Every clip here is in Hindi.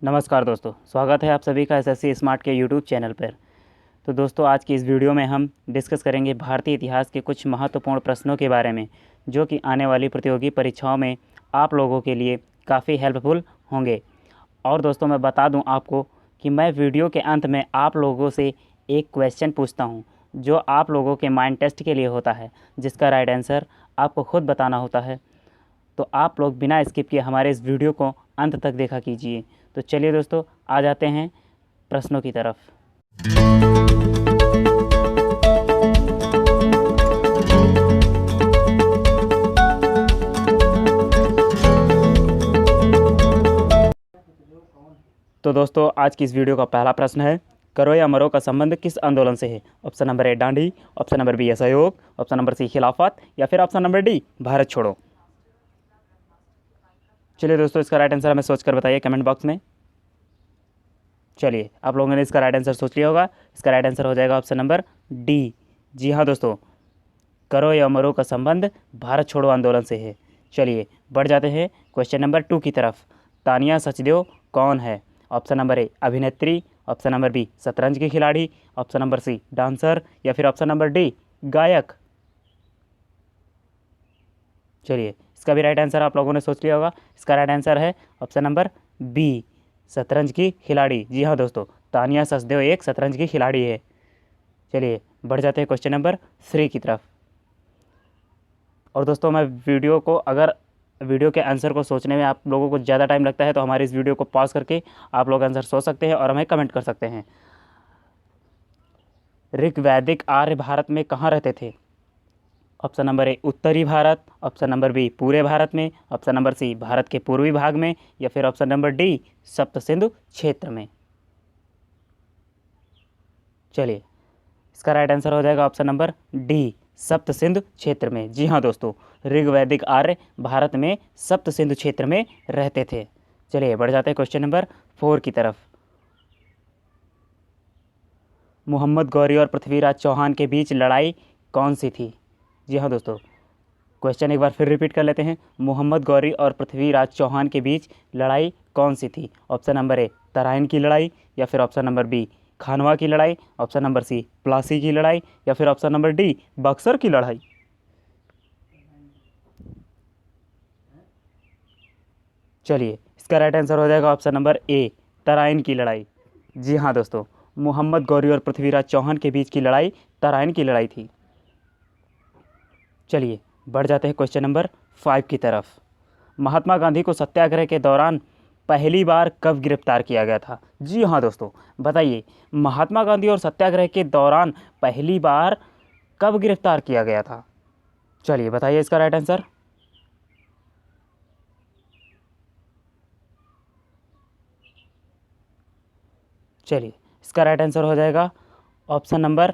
नमस्कार दोस्तों, स्वागत है आप सभी का एसएससी स्मार्ट के यूट्यूब चैनल पर। तो दोस्तों, आज की इस वीडियो में हम डिस्कस करेंगे भारतीय इतिहास के कुछ महत्वपूर्ण प्रश्नों के बारे में, जो कि आने वाली प्रतियोगी परीक्षाओं में आप लोगों के लिए काफ़ी हेल्पफुल होंगे। और दोस्तों, मैं बता दूं आपको कि मैं वीडियो के अंत में आप लोगों से एक क्वेश्चन पूछता हूं, जो आप लोगों के माइंड टेस्ट के लिए होता है, जिसका राइट आंसर आपको खुद बताना होता है। तो आप लोग बिना स्किप किए हमारे इस वीडियो को अंत तक देखा कीजिए। तो चलिए दोस्तों, आ जाते हैं प्रश्नों की तरफ। तो दोस्तों, आज की इस वीडियो का पहला प्रश्न है, करो या मरो का संबंध किस आंदोलन से है? Option number A Dandi, option number B असहयोग, ऑप्शन नंबर सी खिलाफत, या फिर ऑप्शन नंबर डी भारत छोड़ो। चलिए दोस्तों, इसका राइट आंसर हमें सोचकर बताइए कमेंट बॉक्स में। चलिए, आप लोगों ने इसका राइट आंसर सोच लिया होगा। इसका राइट आंसर हो जाएगा ऑप्शन नंबर डी। जी हाँ दोस्तों, करो या मरो का संबंध भारत छोड़ो आंदोलन से है। चलिए, बढ़ जाते हैं क्वेश्चन नंबर 2 की तरफ। तानिया सचदेव कौन है? ऑप्शन नंबर ए अभिनेत्री, ऑप्शन नंबर बी शतरंज की खिलाड़ी, ऑप्शन नंबर सी डांसर, या फिर ऑप्शन नंबर डी गायक। चलिए, इसका भी राइट आंसर आप लोगों ने सोच लिया होगा। इसका राइट आंसर है ऑप्शन नंबर बी शतरंज की खिलाड़ी। जी हाँ दोस्तों, तानिया सचदेव एक शतरंज की खिलाड़ी है। चलिए, बढ़ जाते हैं क्वेश्चन नंबर 3 की तरफ। और दोस्तों, मैं वीडियो के आंसर को सोचने में आप लोगों को ज़्यादा टाइम लगता है, तो हमारी इस वीडियो को पॉज करके आप लोग आंसर सोच सकते हैं और हमें कमेंट कर सकते हैं। ऋग्वैदिक आर्य भारत में कहाँ रहते थे? ऑप्शन नंबर ए उत्तरी भारत, ऑप्शन नंबर बी पूरे भारत में, ऑप्शन नंबर सी भारत के पूर्वी भाग में, या फिर ऑप्शन नंबर डी सप्त सिंधु क्षेत्र में। चलिए, इसका राइट आंसर हो जाएगा ऑप्शन नंबर डी सप्त सिंधु क्षेत्र में। जी हाँ दोस्तों, ऋग्वैदिक आर्य भारत में सप्त सिंधु क्षेत्र में रहते थे। चलिए, बढ़ जाते हैं क्वेश्चन नंबर 4 की तरफ। मोहम्मद गौरी और पृथ्वीराज चौहान के बीच लड़ाई कौन सी थी? जी हाँ दोस्तों, क्वेश्चन एक बार फिर रिपीट कर लेते हैं। मोहम्मद गौरी और पृथ्वीराज चौहान के बीच लड़ाई कौन सी थी? ऑप्शन नंबर ए तराइन की लड़ाई, या फिर ऑप्शन नंबर बी खानवा की लड़ाई, ऑप्शन नंबर सी प्लासी की लड़ाई, या फिर ऑप्शन नंबर डी बक्सर की लड़ाई। चलिए, इसका राइट आंसर हो जाएगा ऑप्शन नंबर ए तराइन की लड़ाई। जी हाँ दोस्तों, मोहम्मद गौरी और पृथ्वीराज चौहान के बीच की लड़ाई तराइन की लड़ाई थी। चलिए, बढ़ जाते हैं क्वेश्चन नंबर 5 की तरफ। महात्मा गांधी को सत्याग्रह के दौरान पहली बार कब गिरफ्तार किया गया था? जी हाँ दोस्तों, बताइए, महात्मा गांधी और सत्याग्रह के दौरान पहली बार कब गिरफ्तार किया गया था? चलिए, बताइए इसका राइट आंसर। चलिए, इसका राइट आंसर हो जाएगा ऑप्शन नंबर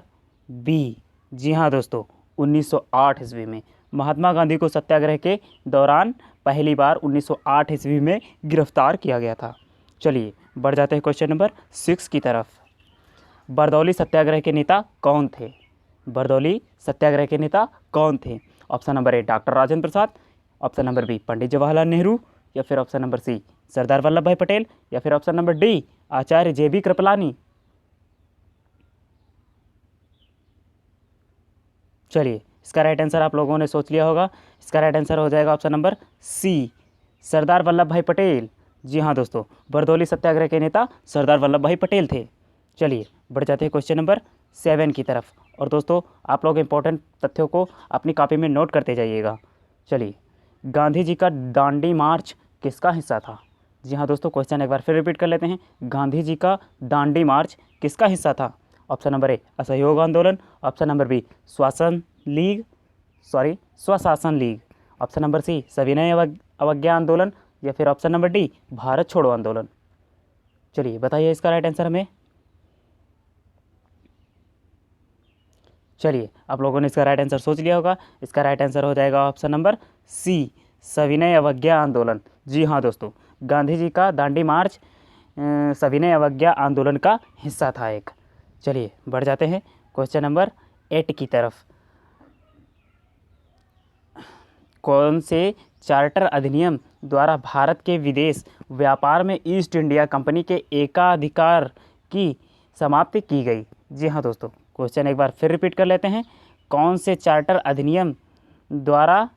बी। जी हाँ दोस्तों, 1908 ईस्वी में महात्मा गांधी को सत्याग्रह के दौरान पहली बार 1908 ईस्वी में गिरफ्तार किया गया था। चलिए, बढ़ जाते हैं क्वेश्चन नंबर 6 की तरफ। बरदौली सत्याग्रह के नेता कौन थे? बरदौली सत्याग्रह के नेता कौन थे? Option number A doctor Rajendra Prasad, option number B Pandit Jawaharlal Nehru, या फिर option number C Sardar Vallabh Bhai Patel, या फिर option number D Acharya J B Kripalani. चलिए, इसका राइट आंसर आप लोगों ने सोच लिया होगा। इसका राइट आंसर हो जाएगा option number C Sardar Vallabh Bhai Patel. जी हाँ दोस्तों, बरदौली सत्याग्रह के नेता सरदार वल्लभ भाई पटेल थे। चलिए, बढ़ जाते हैं क्वेश्चन नंबर 7 की तरफ। और दोस्तों, आप लोग इंपॉर्टेंट तथ्यों को अपनी कॉपी में नोट करते जाइएगा। चलिए, गांधी जी का दांडी मार्च किसका हिस्सा था? जी हाँ दोस्तों, क्वेश्चन एक बार फिर रिपीट कर लेते हैं। गांधी जी का दांडी मार्च किसका हिस्सा था? ऑप्शन नंबर ए असहयोग आंदोलन, ऑप्शन नंबर बी स्वशासन लीग, ऑप्शन नंबर सी सविनय अवज्ञा आंदोलन, या फिर ऑप्शन नंबर डी भारत छोड़ो आंदोलन। चलिए, बताइए इसका राइट आंसर हमें। चलिए, आप लोगों ने इसका राइट आंसर सोच लिया होगा। इसका राइट आंसर हो जाएगा ऑप्शन नंबर सी सविनय अवज्ञा आंदोलन। जी हाँ दोस्तों, गांधी जी का दांडी मार्च सविनय अवज्ञा आंदोलन का हिस्सा था एक। चलिए, बढ़ जाते हैं क्वेश्चन नंबर 8 की तरफ। कौन से चार्टर अधिनियम द्वारा भारत के विदेश व्यापार में ईस्ट इंडिया कंपनी के एकाधिकार की समाप्ति की गई? जी हाँ दोस्तों, क्वेश्चन एक बार फिर रिपीट कर लेते हैं। कौन से चार्टर अधिनियम द्वारा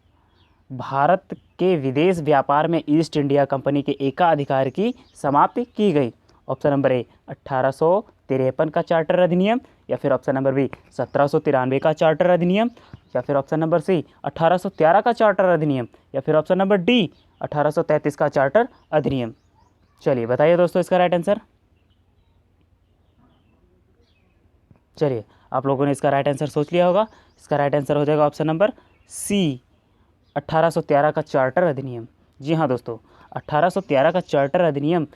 भारत के विदेश व्यापार में ईस्ट इंडिया कंपनी के एकाधिकार की समाप्ति की गई? ऑप्शन नंबर ए 1853 का चार्टर अधिनियम, या फिर ऑप्शन नंबर बी 1793 का चार्टर अधिनियम, या फिर ऑप्शन नंबर सी 1813 का चार्टर अधिनियम, या फिर ऑप्शन नंबर डी 1833 का चार्टर अधिनियम। चलिए बताइए दोस्तों इसका राइट आंसर। चलिए आप लोगों ने इसका राइट आंसर सोच लिया होगा। इसका राइट आंसर हो जाएगा ऑप्शन नंबर सी 1813 का चार्टर अधिनियम। जी हाँ दोस्तों, 1813 का चार्टर अधिनियम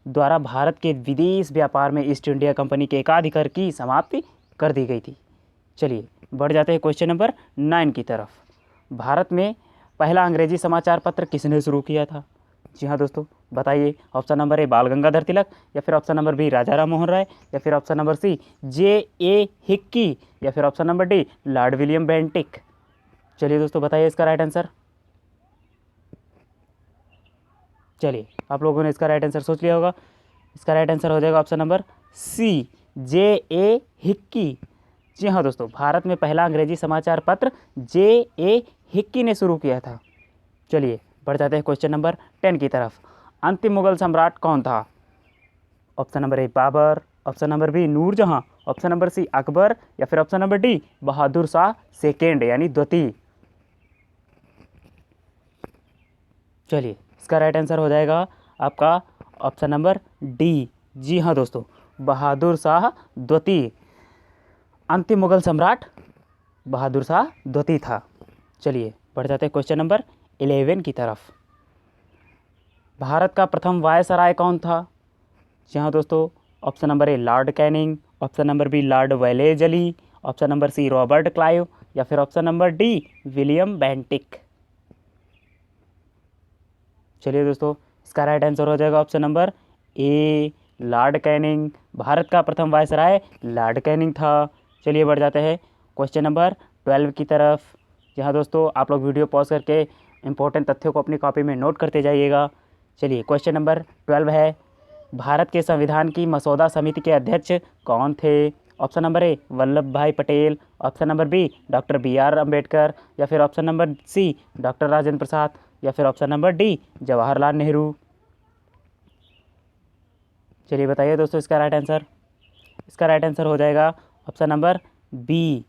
द्वारा भारत के विदेश व्यापार में ईस्ट इंडिया कंपनी के एकाधिकार की समाप्ति कर दी गई थी। चलिए बढ़ जाते हैं क्वेश्चन नंबर 9 की तरफ। भारत में पहला अंग्रेजी समाचार पत्र किसने शुरू किया था? जी हाँ दोस्तों, बताइए। ऑप्शन नंबर ए बाल गंगाधर तिलक, या फिर option number B Raja Ram Mohan Roy, या फिर option number C J.A. Hicky, या फिर option number D lord William Bentinck. चलिए दोस्तों बताइए इसका राइट आंसर। चलिए आप लोगों ने इसका राइट आंसर सोच लिया होगा। इसका राइट आंसर हो जाएगा option number C J.A. Hicky. जी हाँ दोस्तों, भारत में पहला अंग्रेजी समाचार पत्र J.A. हिक्की ने शुरू किया था। चलिए बढ़ जाते हैं क्वेश्चन नंबर 10 की तरफ। अंतिम मुगल सम्राट कौन था? Option number A Babur, option number B Nurjahan, option number C Akbar, या फिर option number D Bahadur Shah second यानी द्वितीय। चलिए इसका राइट आंसर हो जाएगा आपका ऑप्शन नंबर डी। जी हाँ दोस्तों, बहादुर शाह द्वितीय अंतिम मुगल सम्राट बहादुर शाह द्वितीय था। चलिए बढ़ जाते हैं क्वेश्चन नंबर 11 की तरफ। भारत का प्रथम वायसराय कौन था? जी हाँ दोस्तों, option number A lord Canning, option number B lord Wellesley, option number C Robert Clive, या फिर option number D William Bentinck. चलिए दोस्तों इसका राइट आंसर हो जाएगा option number A lord Canning. Bharat का प्रथम वायसराय लॉर्ड कैनिंग था। चलिए बढ़ जाते हैं क्वेश्चन नंबर 12 की तरफ। जहाँ दोस्तों आप लोग वीडियो पॉज करके इंपॉर्टेंट तथ्यों को अपनी कॉपी में नोट करते जाइएगा। चलिए क्वेश्चन नंबर 12 है, भारत के संविधान की मसौदा समिति के अध्यक्ष कौन थे? Option number A Vallabh Bhai Patel, option number B doctor B.R. Ambedkar, या फिर option number C doctor Rajendra Prasad, या फिर option number D Jawaharlal Nehru. चलिए बताइए दोस्तों इसका राइट आंसर। इसका राइट आंसर हो जाएगा option number B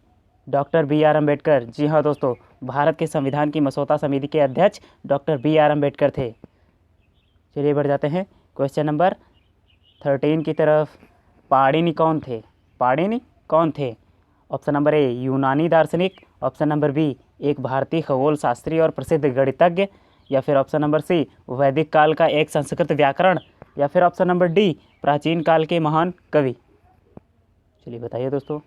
doctor B.R. Ambedkar. जी हाँ दोस्तों, भारत के संविधान की मसौदा समिति के अध्यक्ष डॉक्टर B.R. अम्बेडकर थे। चलिए बढ़ जाते हैं क्वेश्चन नंबर 13 की तरफ। पाणिनि कौन थे? पाणिनि कौन थे? ऑप्शन नंबर ए यूनानी दार्शनिक, ऑप्शन नंबर बी एक भारतीय खगोल शास्त्री और प्रसिद्ध गणितज्ञ, या फिर ऑप्शन नंबर सी वैदिक काल का एक संस्कृत व्याकरण, या फिर ऑप्शन नंबर डी प्राचीन काल के महान कवि। चलिए बताइए दोस्तों।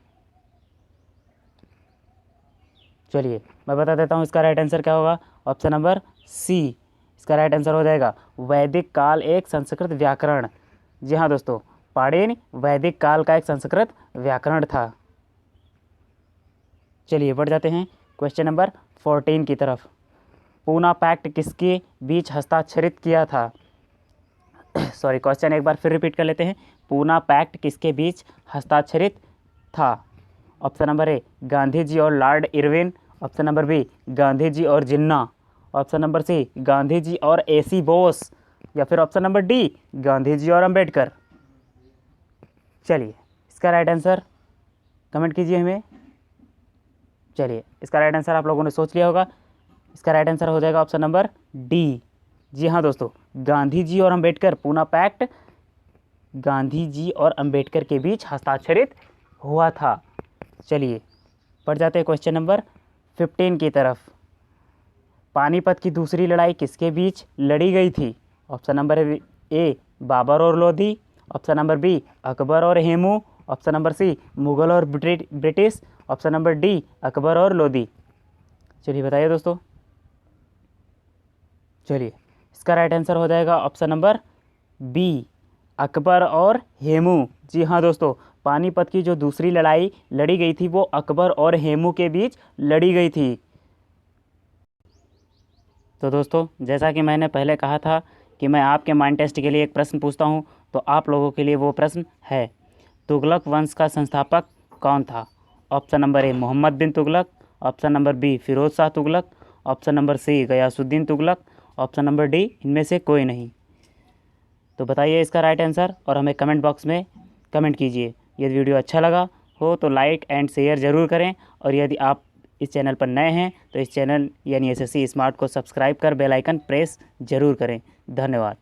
चलिए मैं बता देता हूँ इसका राइट आंसर क्या होगा। ऑप्शन नंबर सी इसका राइट आंसर हो जाएगा वैदिक काल एक संस्कृत व्याकरण। जी हाँ दोस्तों, पाणिनि वैदिक काल का एक संस्कृत व्याकरण था। चलिए बढ़ जाते हैं क्वेश्चन नंबर 14 की तरफ। पूना पैक्ट किसके बीच हस्ताक्षरित किया था? सॉरी, क्वेश्चन एक बार फिर रिपीट कर लेते हैं। पूना पैक्ट किसके बीच हस्ताक्षरित था? Option number A Gandhi ji और Lord Irwin, option number B Gandhi ji और Jinnah, option number C Gandhi ji और AC बोस, या फिर option number D Gandhi ji और अम्बेडकर। चलिए इसका राइट आंसर कमेंट कीजिए हमें। चलिए इसका राइट आंसर आप लोगों ने सोच लिया होगा। इसका राइट आंसर हो जाएगा ऑप्शन नंबर डी। जी हाँ दोस्तों, गांधी जी और अम्बेडकर, पूना पैक्ट गांधी जी और अम्बेडकर के बीच हस्ताक्षरित हुआ था। चलिए बढ़ जाते हैं क्वेश्चन नंबर 15 की तरफ। पानीपत की दूसरी लड़ाई किसके बीच लड़ी गई थी? ऑप्शन नंबर ए बाबर और Lodhi, option number B Akbar और Hemu, option number C Mughal और British, option number D Akbar और लोधी। चलिए बताइए दोस्तों। चलिए इसका राइट आंसर हो जाएगा ऑप्शन नंबर बी अकबर और हेमू। जी हाँ दोस्तों, पानीपत की जो दूसरी लड़ाई लड़ी गई थी वो अकबर और हेमू के बीच लड़ी गई थी। तो दोस्तों, जैसा कि मैंने पहले कहा था कि मैं आपके माइंड टेस्ट के लिए एक प्रश्न पूछता हूं, तो आप लोगों के लिए वो प्रश्न है, तुगलक वंश का संस्थापक कौन था? Option number A Mohammad bin Tughlaq, option number B Firoz Shah Tughlaq, option number C Ghiyasuddin Tughlaq, option number D इनमें से कोई नहीं। तो बताइए इसका राइट आंसर और हमें कमेंट बॉक्स में कमेंट कीजिए। यदि वीडियो अच्छा लगा हो तो लाइक एंड शेयर ज़रूर करें, और यदि आप इस चैनल पर नए हैं तो इस चैनल यानी SSC स्मार्ट को सब्सक्राइब कर बेल आइकन प्रेस ज़रूर करें। धन्यवाद।